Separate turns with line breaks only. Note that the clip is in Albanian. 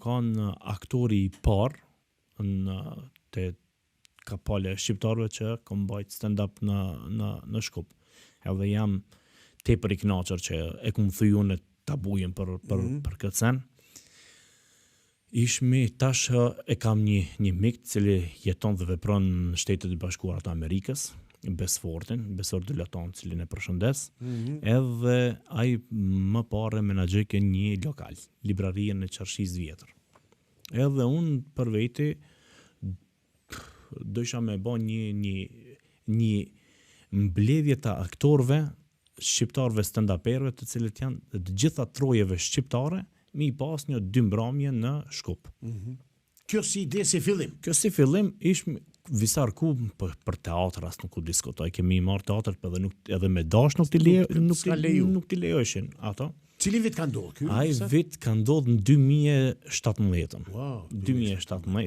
kanë aktori I parë te kapale shqiptarëve që kam bajt stand-up në Shkup. Edhe jam tepër I kënaqur që e kum thyu unë tabujen për këtë sen. Ishmi tash e kam një mik cili jeton dhe vepron në Shtetet e Bashkuara të Amerikës, Besford Dylaton, cilin e përshëndes, edhe ai më parë menaxhoi një lokal, librarinë në Qarshis vjetër. Edhe unë për veti dojsha me bë një mbledhje të aktorëve shqiptarëve stand-uperëve të cilët janë të gjitha trojeve shqiptare, mi pas një 2 mbrëmje në Shkup.
Kjo si ide si fillim?
Kjo si fillim ishmë visar ku për teatr as nuk u diskutoj, kemi marrë teatr edhe me dash nuk t'i lejojshin ato.
Cili vit ka ndodhur ky?
Ai vit ka ndodhur në 2017.
Wow.
2017